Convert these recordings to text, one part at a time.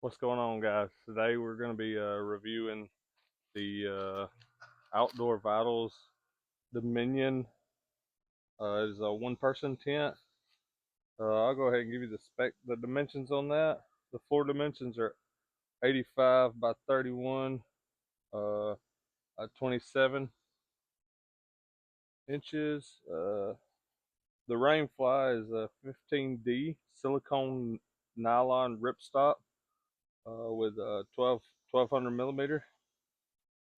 What's going on, guys? Today we're going to be reviewing the Outdoor Vitals Dominion. It's a one-person tent. I'll go ahead and give you the dimensions on that. The floor dimensions are 85 by 31, uh, 27 inches. The Rainfly is a 15D silicone nylon ripstop with 1200 millimeter.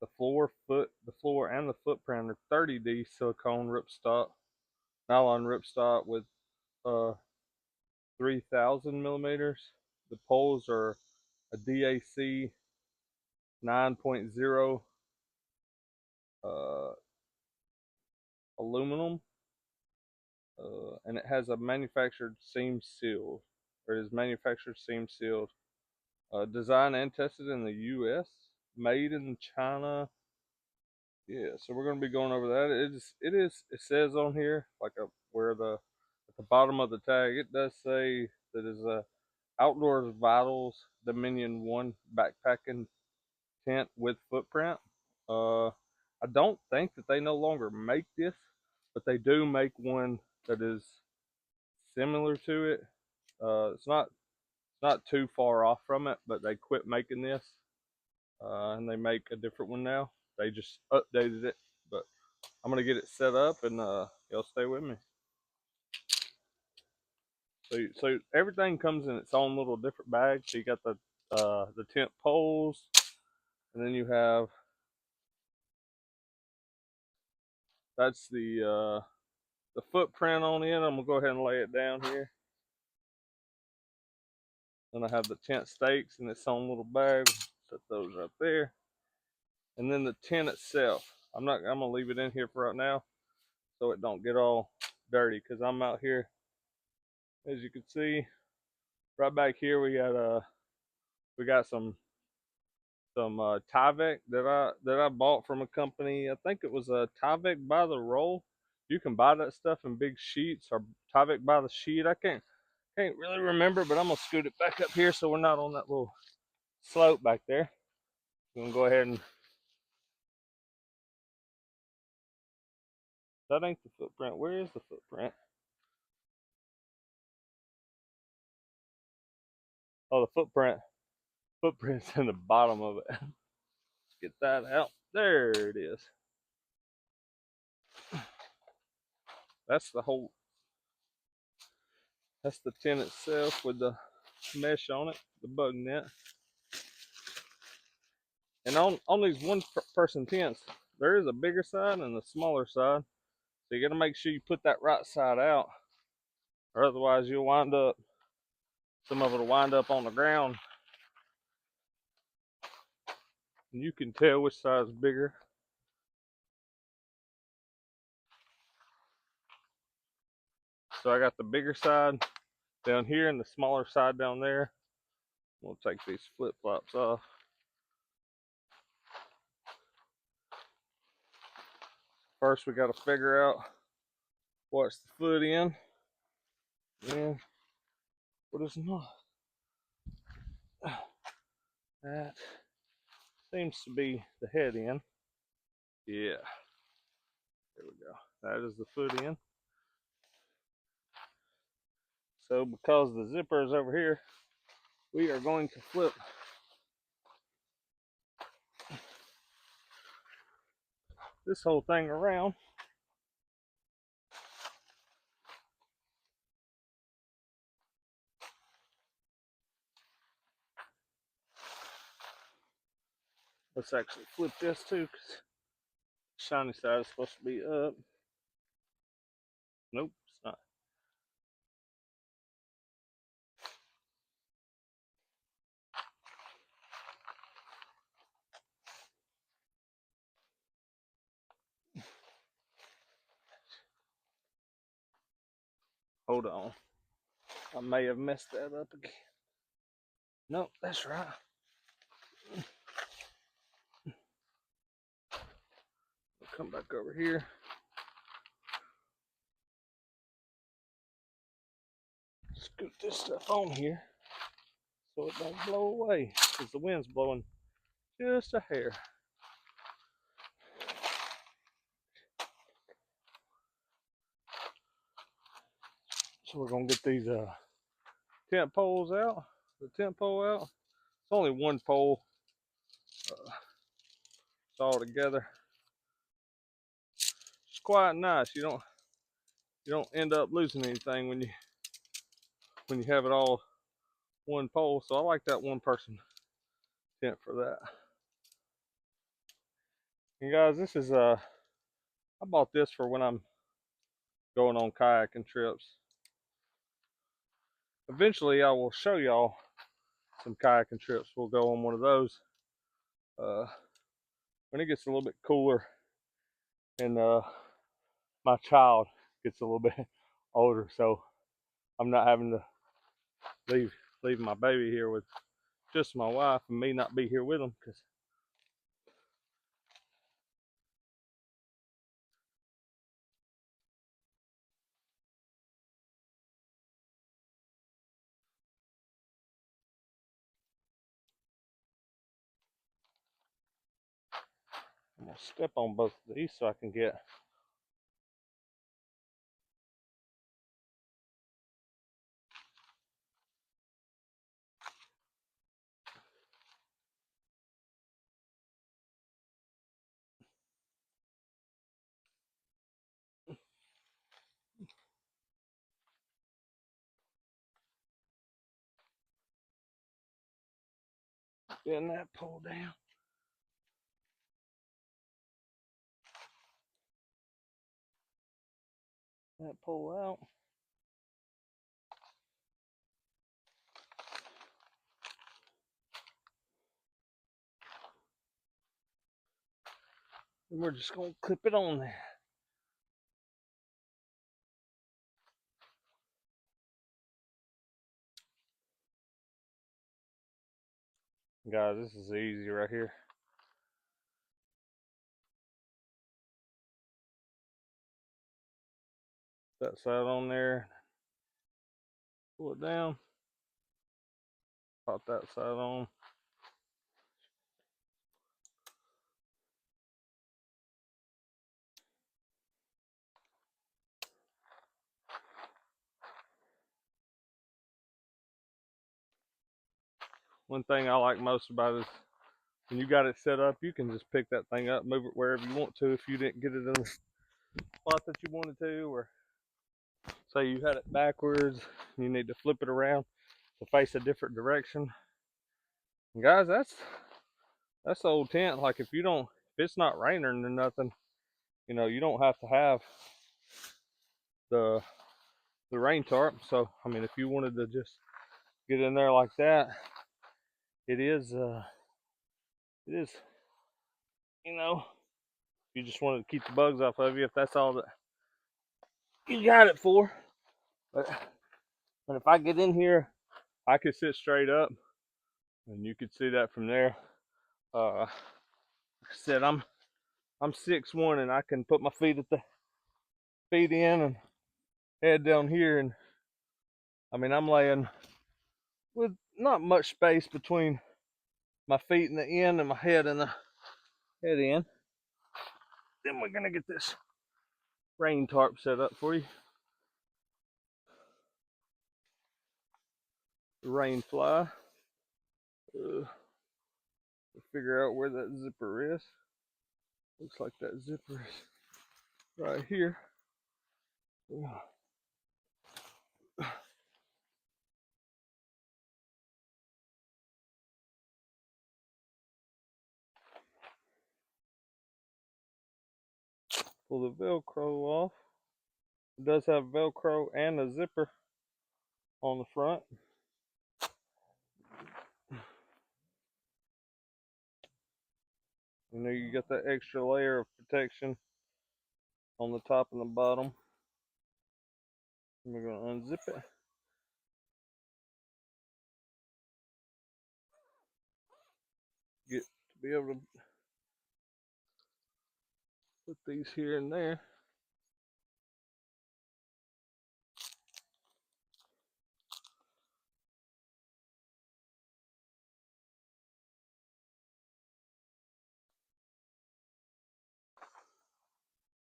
The floor and the footprint are 30D silicone ripstop, nylon ripstop with uh 3000 millimeters. The poles are a DAC 9.0 uh, aluminum, and it has a manufactured seam sealed, or it is manufactured seam sealed, designed and tested in the U.S., made in China. Yeah, so we're going to be going over that. It says on here, like where at the bottom of the tag, it does say that it's a Outdoors Vitals Dominion 1 backpacking tent with footprint. I don't think that they no longer make this, but they do make one that is similar to it. It's not too far off from it, but they quit making this, and they make a different one now. They just updated it, but I'm gonna get it set up, and y'all stay with me. So everything comes in its own little different bag. So you got the tent poles, and then you have that's the footprint on it. I'm gonna go ahead and lay it down here. Then I have the tent stakes in its own little bag. Set those up there, and then the tent itself. I'm gonna leave it in here for right now, so it don't get all dirty. Cause I'm out here, as you can see, right back here we got some Tyvek that I bought from a company. I think it was a Tyvek by the roll. You can buy that stuff in big sheets, or Tyvek by the sheet. I can't really remember, but I'm gonna scoot it back up here so we're not on that little slope back there. I'm gonna go ahead and that ain't the footprint. Where is the footprint? Oh, the footprint's in the bottom of it. Let's get that out. There it is. That's the whole. That's the tent itself with the mesh on it, the bug net. And on these person tents, there is a bigger side and a smaller side. So you got to make sure you put that right side out, or otherwise you'll wind up. Some of it will wind up on the ground, and you can tell which side is bigger. So I got the bigger side down here and the smaller side down there. We'll take these flip flops off. First, we got to figure out what's the foot in and what is not. That seems to be the head end. Yeah, there we go. That is the foot end. So because the zipper is over here, we are going to flip this whole thing around. Let's actually flip this too, because shiny side is supposed to be up. Nope, it's not. Hold on. I may have messed that up again. Nope, that's right. We'll come back over here. Scoot this stuff on here so it don't blow away because the wind's blowing just a hair. So we're gonna get these tent poles out. The tent pole out. It's only one pole. It's all together. It's quite nice. You don't end up losing anything when you have it all one pole. So I like that one person tent for that. And guys, this is I bought this for when I'm going on kayaking trips. Eventually I will show y'all some kayaking trips. We'll go on one of those when it gets a little bit cooler and my child gets a little bit older, so I'm not having to leave my baby here with just my wife and me not be here with them. Because I'm gonna step on both of these so I can get that pole down. That pole out. And we're just gonna clip it on there. Guys, this is easy right here. That side on there. Pull it down. Pop that side on. One thing I like most about it is when you got it set up, you can just pick that thing up, move it wherever you want to if you didn't get it in the spot that you wanted to, or say you had it backwards, you need to flip it around to face a different direction. And guys, that's the old tent. Like if it's not raining or nothing, you don't have to have the rain tarp. So I mean, if you wanted to just get in there like that, it is you just wanted to keep the bugs off of you, if that's all that you got it for. But if I get in here, I could sit straight up and you could see that from there. Like I said, I'm 6'1" and I can put my feet in and head down here, and I mean I'm laying with not much space between my feet in the end and my head in the head end. Then we're gonna get this rain tarp set up for you. The rain fly. Figure out where that zipper is. Looks like that zipper is right here. Pull the Velcro off. It does have Velcro and a zipper on the front. You got that extra layer of protection on the top and the bottom. And we're going to unzip it. Get to be able to put these here and there.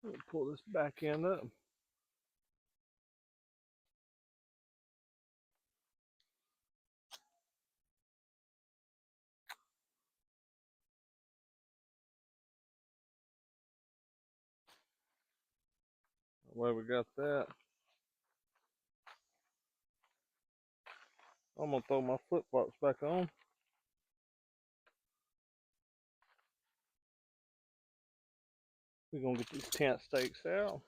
Let me pull this back end up. Well, we got that. I'm gonna throw my flip flops back on. We're gonna get these tent stakes out.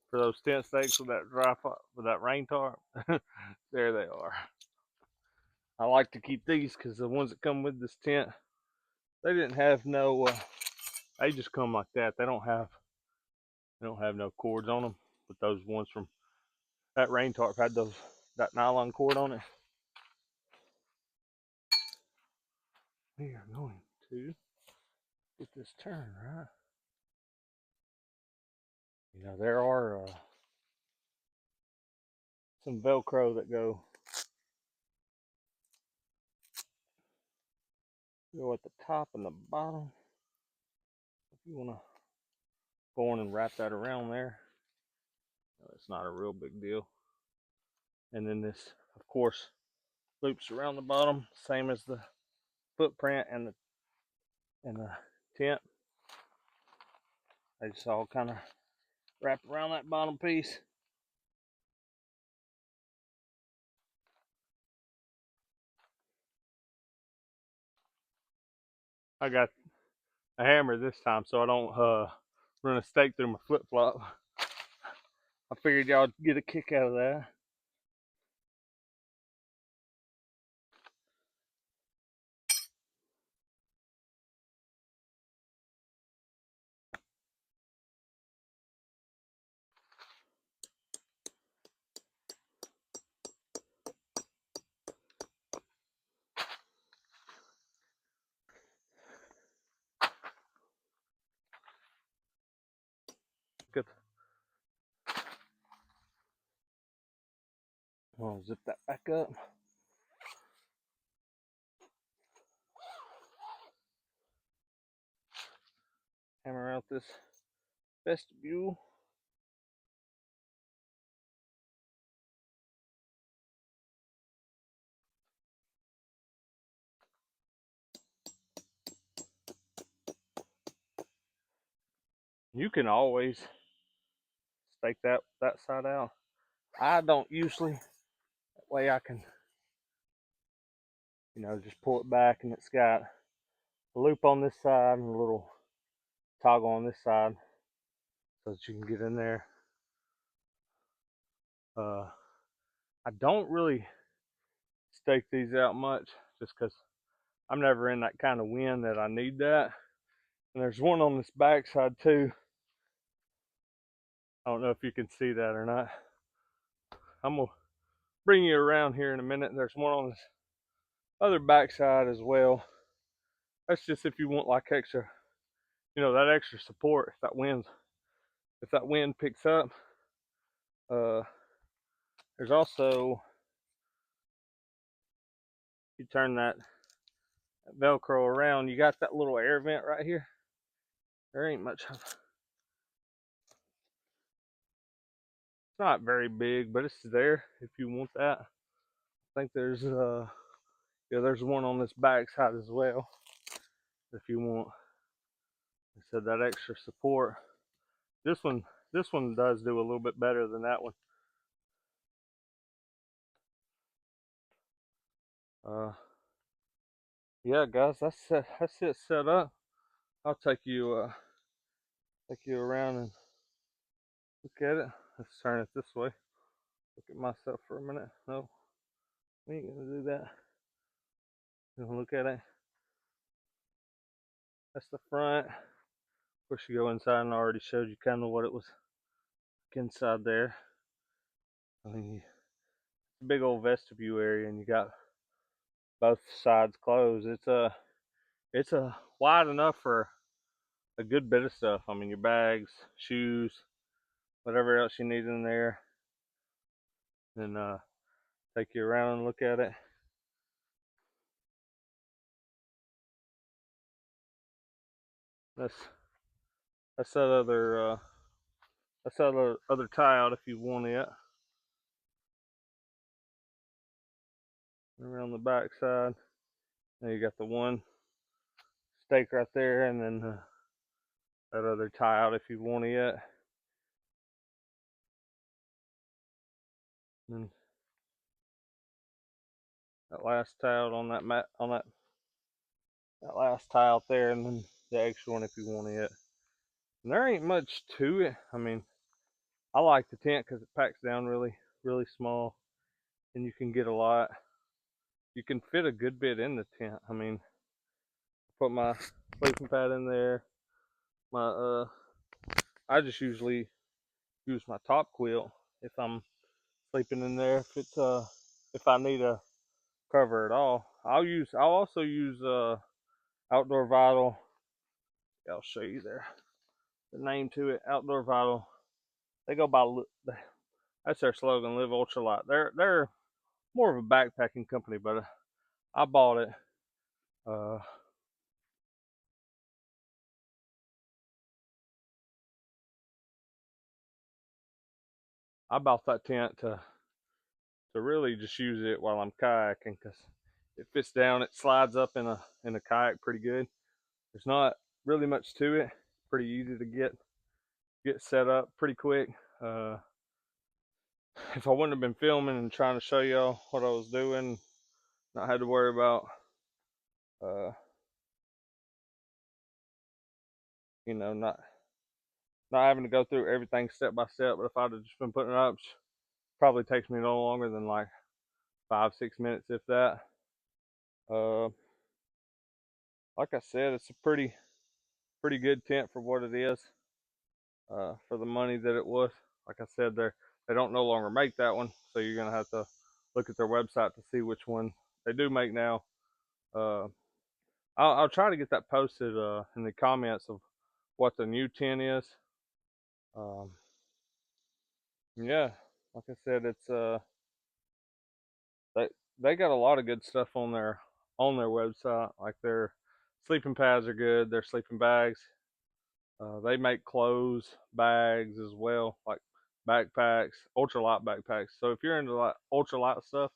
For those tent stakes with that with that rain tarp, there they are. I like to keep these because the ones that come with this tent, they didn't have no. They just come like that. They don't have no cords on them. But those ones from that rain tarp had that nylon cord on it. We are going to get this turned right. You know, there are some Velcro that go at the top and the bottom. If you want to go on and wrap that around there, it's not a real big deal. And then this, of course, loops around the bottom, same as the footprint and the tent. They just all kind of wrap around that bottom piece. I got a hammer this time so I don't run a stake through my flip flop. I figured y'all would get a kick out of that. Good. I'll zip that back up. Hammer out this vestibule. You can always stake that side out. I don't usually. That way I can, just pull it back and it's got a loop on this side and a little toggle on this side so that you can get in there. I don't really stake these out much just because I'm never in that kind of wind that I need that. And there's one on this back side too. I don't know if you can see that or not. I'm gonna bring you around here in a minute. There's one on this other back side as well. That's just if you want like extra, that extra support if that wind picks up. There's also, you turn that Velcro around, you got that little air vent right here. There ain't much of it. It's not very big, but it's there if you want that. I think there's there's one on this back side as well if you want. I said that extra support. This one does do a little bit better than that one. Yeah, guys, that's it set up. I'll take you around and look at it. Let's turn it this way. Look at myself for a minute. No, we ain't gonna do that. You gonna look at it. That's the front. Of course, you go inside, and I already showed you kind of what it was inside there. I mean, it's a big old vestibule area, and you got both sides closed. It's a wide enough for a good bit of stuff. I mean, your bags, shoes, whatever else you need in there. Then take you around and look at it. That's that's that other tie out if you want it. Around the back side. Now you got the one stake right there, and then that other tie out if you want it. And that last tie out on that mat, on that last tie out there, and then the extra one if you want it. And there ain't much to it. I mean, I like the tent because it packs down really small, and you can get a lot. You can fit a good bit in the tent. I mean, put my sleeping pad in there. My I just usually use my top quilt if I'm sleeping in there. If I need a cover at all, I'll also use Outdoor Vital. I'll show you the name to it. Outdoor Vital. They go by, that's their slogan, live ultralight. They're more of a backpacking company, but I bought it. I bought that tent to really just use it while I'm kayaking because it fits down. It slides up in a kayak pretty good. There's not really much to it. Pretty easy to get set up pretty quick. If I wouldn't have been filming and trying to show y'all what I was doing, not had to worry about uh, not having to go through everything step by step. But if I'd have just been putting it up, probably takes me no longer than like 5-6 minutes, if that. Uh, like I said, it's a pretty good tent for what it is. For the money that it was. Like I said, they don't no longer make that one, so you're gonna have to look at their website to see which one they do make now. Uh, I'll try to get that posted in the comments of what the new tent is. Um, yeah, like I said, it's they they got a lot of good stuff on their website. Like their sleeping pads are good. Their sleeping bags. They make clothes, bags as well, like backpacks, ultralight backpacks. So if you're into like ultralight stuff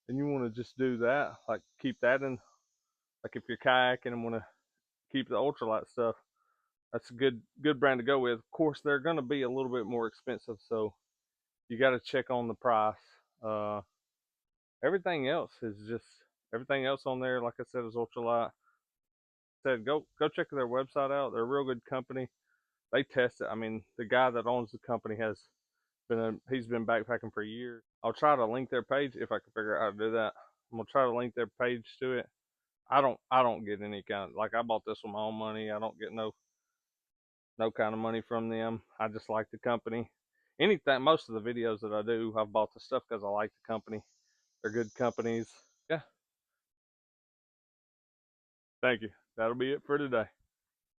and you want to just do that, like keep that in, like if you're kayaking and want to keep the ultralight stuff, that's a good brand to go with. Of course, they're going to be a little bit more expensive, so you got to check on the price. Uh, everything else on there, like I said, is ultralight. Said go check their website out. They're a real good company. They test it. I mean, the guy that owns the company he's been backpacking for years. I'll try to link their page if I can figure out how to do that. I'm gonna try to link their page to it. I don't get any kind of, like, I bought this with my own money. I don't get no kind of money from them. I just like the company. Anything, most of the videos that I do, I've bought the stuff because I like the company. They're good companies. Yeah. Thank you. That'll be it for today.